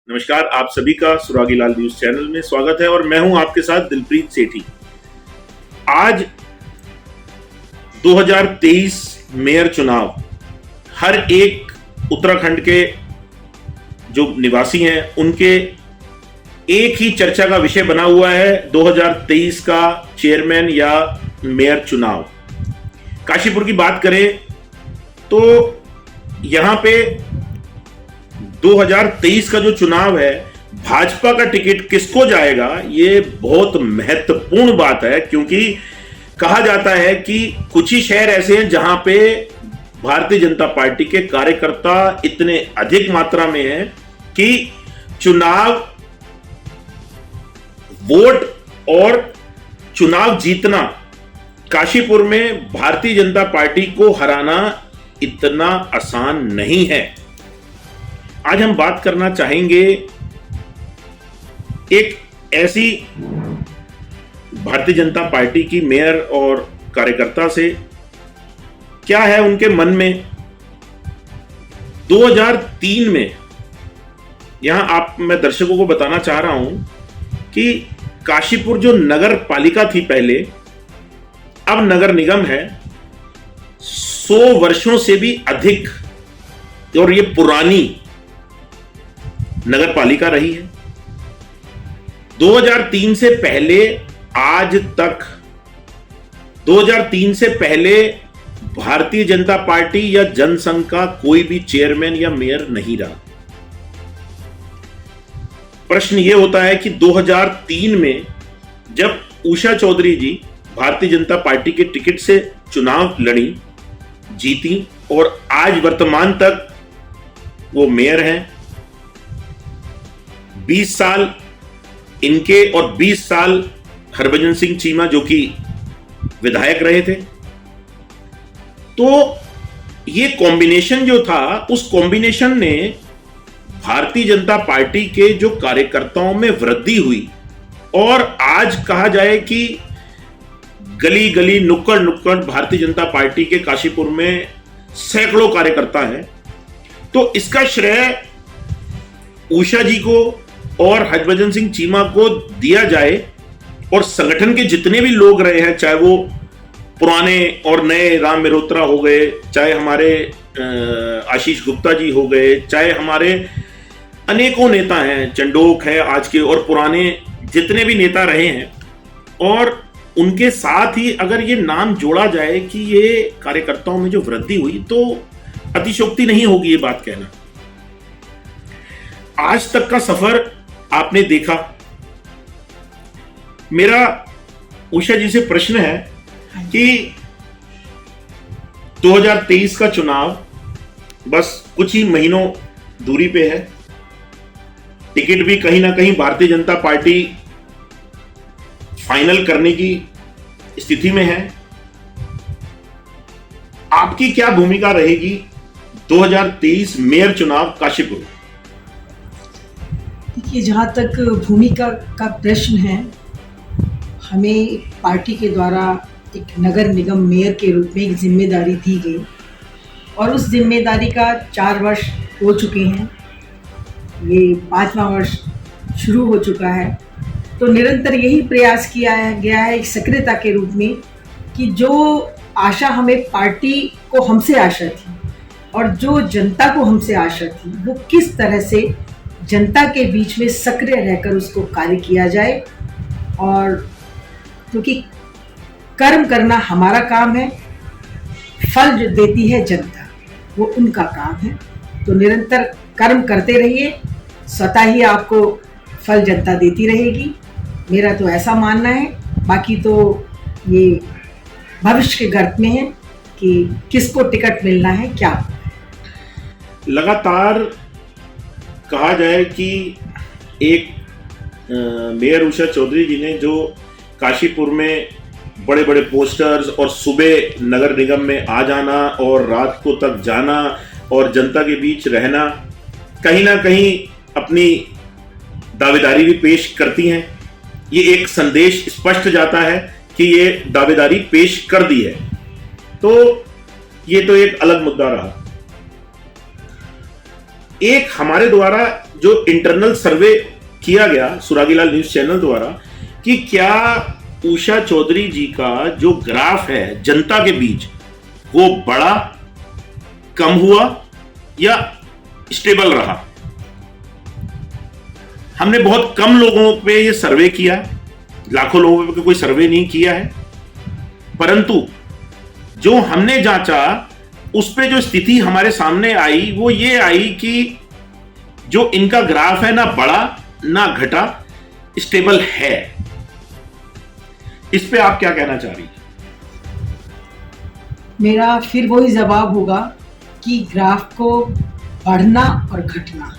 नमस्कार, आप सभी का सुरागी लाल न्यूज चैनल में स्वागत है और मैं हूं आपके साथ दिलप्रीत सेठी। आज 2023 मेयर चुनाव हर एक उत्तराखंड के जो निवासी हैं उनके एक ही चर्चा का विषय बना हुआ है। 2023 का चेयरमैन या मेयर चुनाव। काशीपुर की बात करें तो यहां पे 2023 का जो चुनाव है, भाजपा का टिकट किसको जाएगा, ये बहुत महत्वपूर्ण बात है, क्योंकि कहा जाता है कि कुछ ही शहर ऐसे हैं जहां पे भारतीय जनता पार्टी के कार्यकर्ता इतने अधिक मात्रा में हैं कि चुनाव वोट और चुनाव जीतना, काशीपुर में भारतीय जनता पार्टी को हराना इतना आसान नहीं है। आज हम बात करना चाहेंगे एक ऐसी भारतीय जनता पार्टी की मेयर और कार्यकर्ता से, क्या है उनके मन में। 2003 में, मैं दर्शकों को बताना चाह रहा हूं कि काशीपुर जो नगर पालिका थी पहले, अब नगर निगम है, 100 वर्षों से भी अधिक और ये पुरानी नगर पालिका रही है। 2003 से पहले आज तक 2003 से पहले भारतीय जनता पार्टी या जनसंघ का कोई भी चेयरमैन या मेयर नहीं रहा। प्रश्न यह होता है कि 2003 में जब उषा चौधरी जी भारतीय जनता पार्टी के टिकट से चुनाव लड़ी, जीती और आज वर्तमान तक वो मेयर हैं। 20 साल इनके और 20 साल हरभजन सिंह चीमा जो कि विधायक रहे थे। तो ये कॉम्बिनेशन जो था, उस कॉम्बिनेशन ने भारतीय जनता पार्टी के जो कार्यकर्ताओं में वृद्धि हुई और आज कहा जाए कि गली गली नुक्कड़ नुक्कड़ भारतीय जनता पार्टी के काशीपुर में सैकड़ों कार्यकर्ता हैं। तो इसका श्रेय उषा जी को और हरभजन सिंह चीमा को दिया जाए और संगठन के जितने भी लोग रहे हैं, चाहे वो पुराने और नए राम मेहरोत्रा हो गए, चाहे हमारे आशीष गुप्ता जी हो गए, चाहे हमारे अनेकों नेता हैं, चंडोक है आज के, और पुराने जितने भी नेता रहे हैं, और उनके साथ ही अगर ये नाम जोड़ा जाए कि ये कार्यकर्ताओं में जो वृद्धि हुई, तो अतिशयोक्ति नहीं होगी ये बात कहना। आज तक का सफर आपने देखा। मेरा उषा जी से प्रश्न है कि 2023 का चुनाव बस कुछ ही महीनों दूरी पे है, टिकट भी कहीं ना कहीं भारतीय जनता पार्टी फाइनल करने की स्थिति में है। आपकी क्या भूमिका रहेगी 2023 मेयर चुनाव काशीपुर? देखिए, जहाँ तक भूमिका का प्रश्न है, हमें पार्टी के द्वारा एक नगर निगम मेयर के रूप में एक जिम्मेदारी दी गई और उस जिम्मेदारी का 4 वर्ष हो चुके हैं। ये 5वां वर्ष शुरू हो चुका है। तो निरंतर यही प्रयास किया गया है एक सक्रियता के रूप में कि जो आशा हमें पार्टी को हमसे आशा थी और जो जनता को हमसे आशा थी, वो किस तरह से जनता के बीच में सक्रिय रहकर उसको कार्य किया जाए। और क्योंकि कर्म करना हमारा काम है, फल जो देती है जनता, वो उनका काम है। तो निरंतर कर्म करते रहिए, स्वतः ही आपको फल जनता देती रहेगी। मेरा तो ऐसा मानना है। बाकी तो ये भविष्य के गर्त में है कि किसको टिकट मिलना है, क्या। लगातार कहा जाए कि एक मेयर उषा चौधरी जी ने जो काशीपुर में बड़े बड़े पोस्टर्स और सुबह नगर निगम में आ जाना और रात को तक जाना और जनता के बीच रहना, कहीं ना कहीं अपनी दावेदारी भी पेश करती हैं। ये एक संदेश स्पष्ट जाता है कि ये दावेदारी पेश कर दी है। तो ये तो एक अलग मुद्दा रहा। एक हमारे द्वारा जो इंटरनल सर्वे किया गया सुरागीलाल न्यूज चैनल द्वारा कि क्या उषा चौधरी जी का जो ग्राफ है जनता के बीच वो बढ़ा, कम हुआ या स्टेबल रहा। हमने बहुत कम लोगों पे ये सर्वे किया, लाखों लोगों पे कोई सर्वे नहीं किया है, परंतु जो हमने जांचा उस पे जो स्थिति हमारे सामने आई वो ये आई कि जो इनका ग्राफ है ना बढ़ा ना घटा, स्टेबल है। इस पे आप क्या कहना चाह रही हैं? मेरा फिर वही जवाब होगा कि ग्राफ को बढ़ना और घटना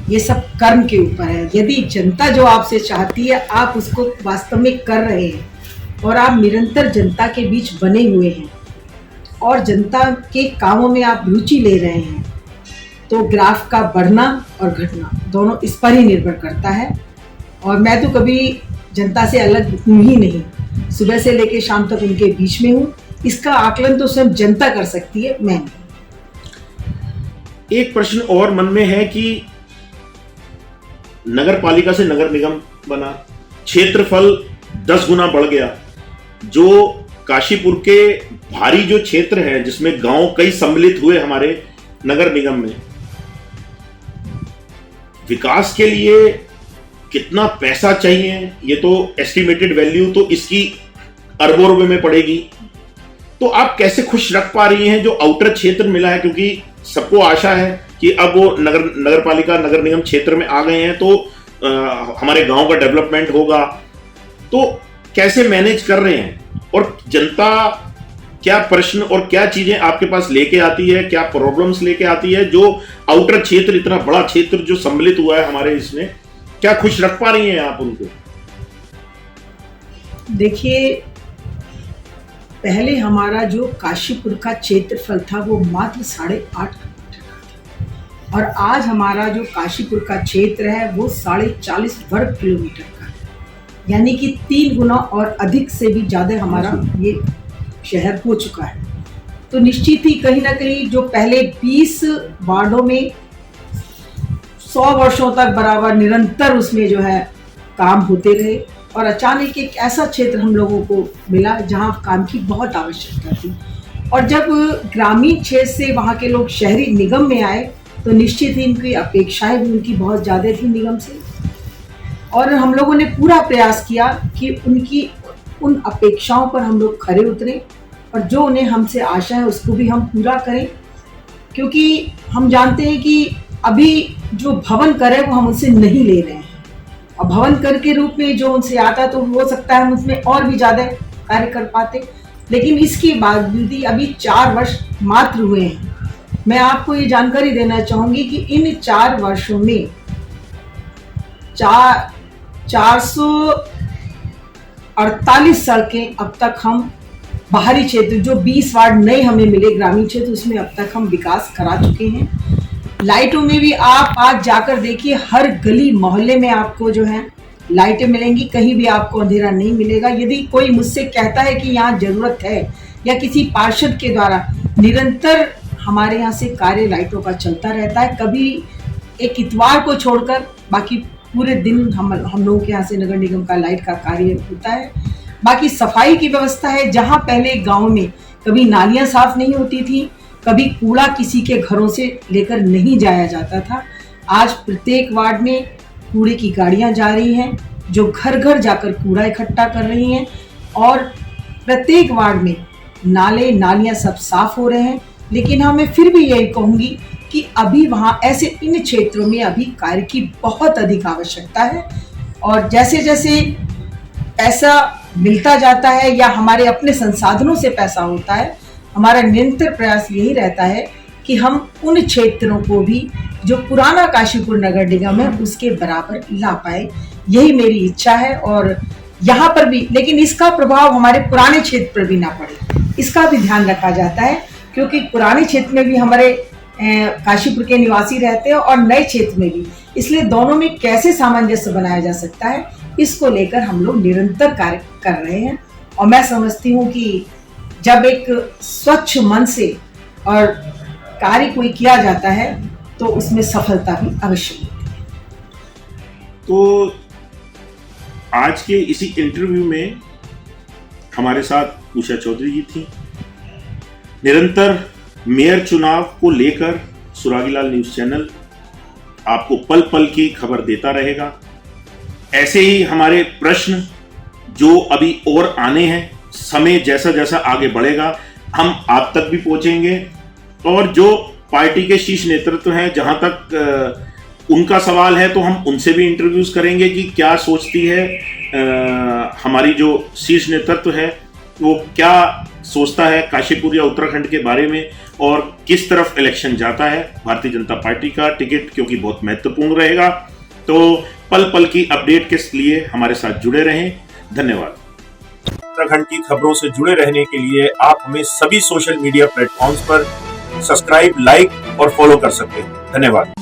ये सब कर्म के ऊपर है। यदि जनता जो आपसे चाहती है आप उसको वास्तव में कर रहे हैं और आप निरंतर जनता के बीच बने हुए हैं और जनता के कामों में आप रुचि ले रहे हैं, तो ग्राफ का बढ़ना और घटना दोनों इस पर ही निर्भर करता है। और मैं तो कभी जनता से अलग हूँ ही नहीं, सुबह से लेकर शाम तक उनके बीच में हूँ। इसका आकलन तो स्वयं जनता कर सकती है, मैं नहीं। एक प्रश्न और मन में है कि नगर पालिका से नगर निगम बना, क्षेत्रफल 10 गुना बढ़ गया। जो काशीपुर के भारी जो क्षेत्र है जिसमें गांव कई सम्मिलित हुए हमारे नगर निगम में, विकास के लिए कितना पैसा चाहिए ये तो एस्टिमेटेड वैल्यू तो इसकी अरबों रुपए में पड़ेगी। तो आप कैसे खुश रख पा रही हैं जो आउटर क्षेत्र मिला है, क्योंकि सबको आशा है कि अब वो नगर पालिका नगर निगम क्षेत्र में आ गए हैं तो हमारे गांव का डेवलपमेंट होगा। तो कैसे मैनेज कर रहे हैं और जनता क्या प्रश्न और क्या चीजें आपके पास लेके आती है, क्या प्रॉब्लम्स लेके आती है जो आउटर क्षेत्र, इतना बड़ा क्षेत्र जो सम्मिलित हुआ है हमारे इसमें, क्या खुश रख पा रही हैं आप उनको? देखिए, पहले हमारा जो काशीपुर का क्षेत्रफल था वो मात्र 8.5 किलोमीटर का था और आज हमारा जो काशीपुर का क्षेत्र है वो 40.5 वर्ग किलोमीटर का है, यानी कि 3 गुना और अधिक से भी ज़्यादा हमारा ये शहर हो चुका है। तो निश्चित ही कहीं ना कहीं जो पहले 20 वार्डों में 100 वर्षों तक बराबर निरंतर उसमें जो है काम होते रहे और अचानक एक ऐसा क्षेत्र हम लोगों को मिला जहां काम की बहुत आवश्यकता थी। और जब ग्रामीण क्षेत्र से वहां के लोग शहरी निगम में आए तो निश्चित ही उनकी अपेक्षाएं भी उनकी बहुत ज़्यादा थी निगम से, और हम लोगों ने पूरा प्रयास किया कि उनकी उन अपेक्षाओं पर हम लोग खरे उतरें और जो उन्हें हमसे आशा है उसको भी हम पूरा करें। क्योंकि हम जानते हैं कि अभी जो भवन कर है वो हम उनसे नहीं ले रहे हैं और भवन कर के रूप में जो उनसे आता तो हो सकता है हम उसमें और भी ज़्यादा कार्य कर पाते, लेकिन इसके बावजूद अभी 4 वर्ष मात्र हुए हैं। मैं आपको ये जानकारी देना चाहूँगी कि इन 4 वर्षों में 448 सड़कें अब तक हम बाहरी क्षेत्र जो 20 वार्ड नए हमें मिले ग्रामीण क्षेत्र उसमें अब तक हम विकास करा चुके हैं। लाइटों में भी आप आज जाकर देखिए, हर गली मोहल्ले में आपको जो है लाइटें मिलेंगी, कहीं भी आपको अंधेरा नहीं मिलेगा। यदि कोई मुझसे कहता है कि यहाँ जरूरत है या किसी पार्षद के द्वारा निरंतर हमारे यहाँ से कार्य लाइटों का चलता रहता है, कभी एक इतवार को छोड़कर बाकी पूरे दिन हम लोगों के यहाँ से नगर निगम का लाइट का कार्य होता है। बाकी सफाई की व्यवस्था है, जहाँ पहले गाँव में कभी नालियाँ साफ नहीं होती थी, कभी कूड़ा किसी के घरों से लेकर नहीं जाया जाता था, आज प्रत्येक वार्ड में कूड़े की गाड़ियां जा रही हैं जो घर घर जाकर कूड़ा इकट्ठा कर रही हैं और प्रत्येक वार्ड में नाले नालियां सब साफ हो रहे हैं। लेकिन हाँ, मैं फिर भी यही कहूँगी कि अभी वहाँ ऐसे इन क्षेत्रों में अभी कार्य की बहुत अधिक आवश्यकता है और जैसे जैसे पैसा मिलता जाता है या हमारे अपने संसाधनों से पैसा होता है, हमारा निरंतर प्रयास यही रहता है कि हम उन क्षेत्रों को भी जो पुराना काशीपुर नगर निगम है उसके बराबर ला पाए, यही मेरी इच्छा है। और यहाँ पर भी, लेकिन इसका प्रभाव हमारे पुराने क्षेत्र पर भी ना पड़े, इसका भी ध्यान रखा जाता है, क्योंकि पुराने क्षेत्र में भी हमारे काशीपुर के निवासी रहते हैं और नए क्षेत्र में भी, इसलिए दोनों में कैसे सामंजस्य बनाया जा सकता है इसको लेकर हम लोग निरंतर कार्य कर रहे हैं। और मैं समझती हूँ कि जब एक स्वच्छ मन से और कार्य कोई किया जाता है तो उसमें सफलता भी अवश्य मिलती है। तो आज के इसी इंटरव्यू में हमारे साथ उषा चौधरी जी थी। निरंतर मेयर चुनाव को लेकर सुरागीलाल न्यूज चैनल आपको पल पल की खबर देता रहेगा। ऐसे ही हमारे प्रश्न जो अभी और आने हैं, समय जैसा जैसा आगे बढ़ेगा हम आप तक भी पहुंचेंगे। और जो पार्टी के शीर्ष नेतृत्व हैं, जहां तक उनका सवाल है तो हम उनसे भी इंटरव्यूज करेंगे कि क्या सोचती है हमारी जो शीर्ष नेतृत्व है, वो क्या सोचता है काशीपुर या उत्तराखंड के बारे में, और किस तरफ इलेक्शन जाता है। भारतीय जनता पार्टी का टिकट क्योंकि बहुत महत्वपूर्ण रहेगा। तो पल पल की अपडेट के लिए हमारे साथ जुड़े रहें। धन्यवाद। उत्तराखंड की खबरों से जुड़े रहने के लिए आप हमें सभी सोशल मीडिया प्लेटफॉर्म्स पर सब्सक्राइब, लाइक और फॉलो कर सकते हैं। धन्यवाद।